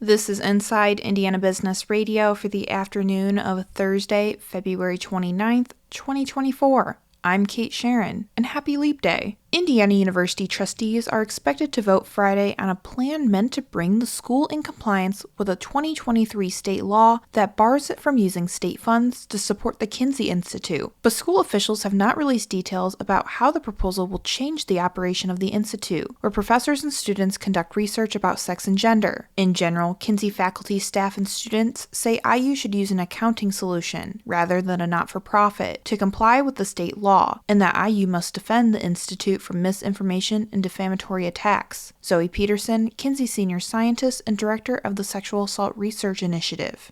This is Inside Indiana Business Radio for the afternoon of Thursday, February 29th, 2024. I'm Kate Sharon, and happy Leap Day. Indiana University trustees are expected to vote Friday on a plan meant to bring the school in compliance with a 2023 state law that bars it from using state funds to support the Kinsey Institute. But school officials have not released details about how the proposal will change the operation of the institute, where professors and students conduct research about sex and gender. In general, Kinsey faculty, staff, and students say IU should use an accounting solution rather than a not-for-profit to comply with the state law, and that IU must defend the institute from misinformation and defamatory attacks. Zoe Peterson, Kinsey Senior Scientist and Director of the Sexual Assault Research Initiative.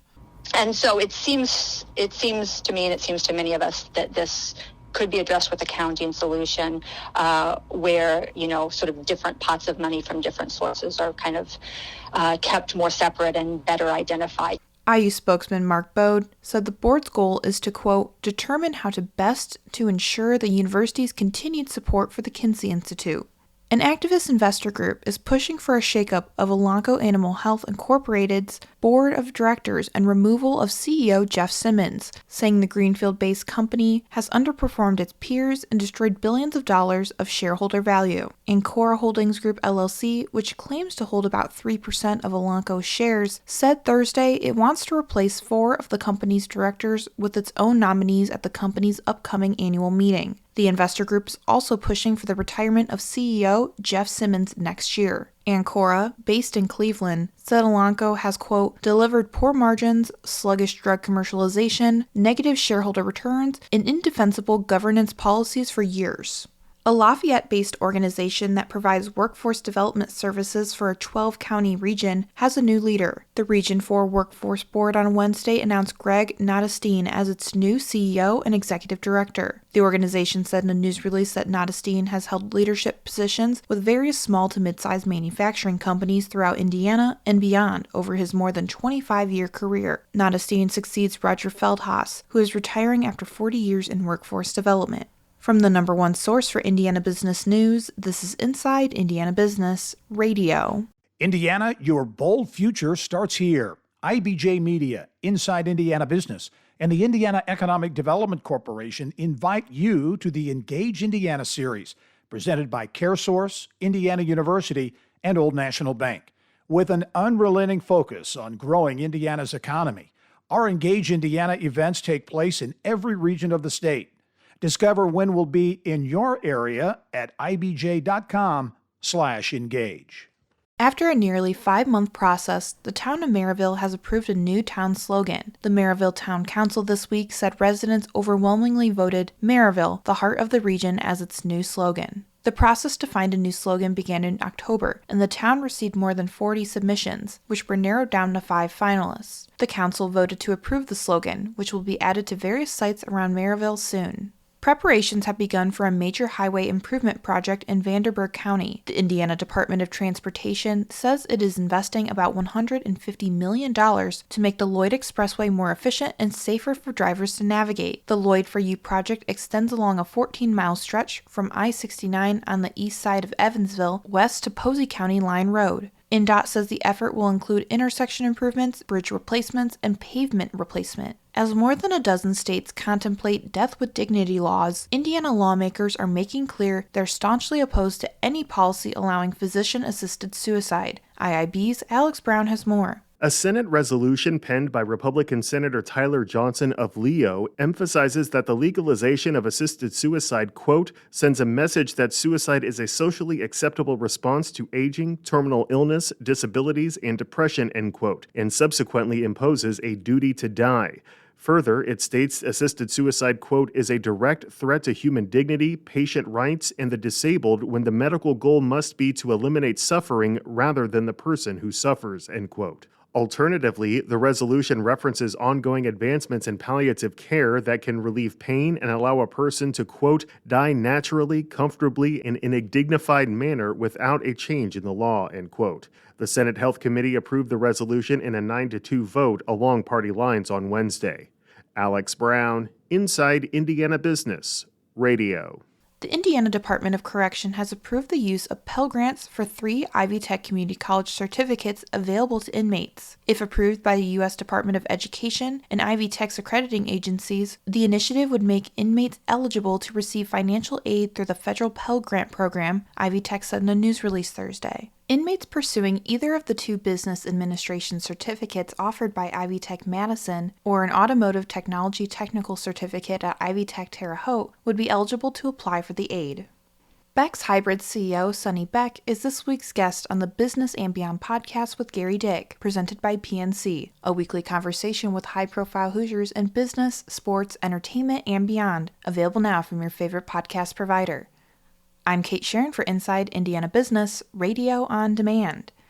And so it seems to me, and it seems to many of us, that this could be addressed with a accounting solution where, sort of different pots of money from different sources are kind of kept more separate and better identified. IU spokesman Mark Bode said the board's goal is to, quote, determine how to best to ensure the university's continued support for the Kinsey Institute. An activist investor group is pushing for a shakeup of Elanco Animal Health Incorporated's board of directors and removal of CEO Jeff Simmons, saying the Greenfield-based company has underperformed its peers and destroyed billions of dollars of shareholder value. Ancora Holdings Group LLC, which claims to hold about 3% of Elanco's shares, said Thursday it wants to replace 4 of the company's directors with its own nominees at the company's upcoming annual meeting. The investor group is also pushing for the retirement of CEO Jeff Simmons next year. Ancora, based in Cleveland, said Elanco has, quote, delivered poor margins, sluggish drug commercialization, negative shareholder returns, and indefensible governance policies for years. A Lafayette-based organization that provides workforce development services for a 12-county region has a new leader. The Region 4 Workforce Board on Wednesday announced Greg Nottestein as its new CEO and executive director. The organization said in a news release that Nottestein has held leadership positions with various small to mid-sized manufacturing companies throughout Indiana and beyond over his more than 25-year career. Nottestein succeeds Roger Feldhaus, who is retiring after 40 years in workforce development. From the number one source for Indiana business news, this is Inside Indiana Business Radio. Indiana, your bold future starts here. IBJ Media, Inside Indiana Business, and the Indiana Economic Development Corporation invite you to the Engage Indiana series, presented by CareSource, Indiana University, and Old National Bank. With an unrelenting focus on growing Indiana's economy, our Engage Indiana events take place in every region of the state. Discover when we'll be in your area at ibj.com/engage. After a nearly 5-month process, the town of Maryville has approved a new town slogan. The Maryville Town Council this week said residents overwhelmingly voted Maryville, the heart of the region, as its new slogan. The process to find a new slogan began in October, and the town received more than 40 submissions, which were narrowed down to 5 finalists. The council voted to approve the slogan, which will be added to various sites around Maryville soon. Preparations have begun for a major highway improvement project in Vanderburgh County. The Indiana Department of Transportation says it is investing about $150 million to make the Lloyd Expressway more efficient and safer for drivers to navigate. The Lloyd for You project extends along a 14-mile stretch from I-69 on the east side of Evansville west to Posey County Line Road. INDOT says the effort will include intersection improvements, bridge replacements, and pavement replacement. As more than a dozen states contemplate death with dignity laws, Indiana lawmakers are making clear they're staunchly opposed to any policy allowing physician-assisted suicide. IIB's Alex Brown has more. A Senate resolution penned by Republican Senator Tyler Johnson of Leo emphasizes that the legalization of assisted suicide, quote, sends a message that suicide is a socially acceptable response to aging, terminal illness, disabilities, and depression, end quote, and subsequently imposes a duty to die. Further, it states assisted suicide, quote, is a direct threat to human dignity, patient rights, and the disabled when the medical goal must be to eliminate suffering rather than the person who suffers, end quote. Alternatively, the resolution references ongoing advancements in palliative care that can relieve pain and allow a person to, quote, die naturally, comfortably, and in a dignified manner without a change in the law, end quote. The Senate Health Committee approved the resolution in a 9-2 vote along party lines on Wednesday. Alex Brown, Inside Indiana Business Radio. The Indiana Department of Correction has approved the use of Pell Grants for 3 Ivy Tech Community College certificates available to inmates. If approved by the U.S. Department of Education and Ivy Tech's accrediting agencies, the initiative would make inmates eligible to receive financial aid through the federal Pell Grant program, Ivy Tech said in a news release Thursday. Inmates pursuing either of the 2 business administration certificates offered by Ivy Tech Madison or an automotive technology technical certificate at Ivy Tech Terre Haute would be eligible to apply for the aid. Beck's Hybrid CEO Sonny Beck is this week's guest on the Business and Beyond podcast with Gary Dick, presented by PNC, a weekly conversation with high-profile Hoosiers in business, sports, entertainment, and beyond, available now from your favorite podcast provider. I'm Kate Sharon for Inside Indiana Business, Radio on Demand.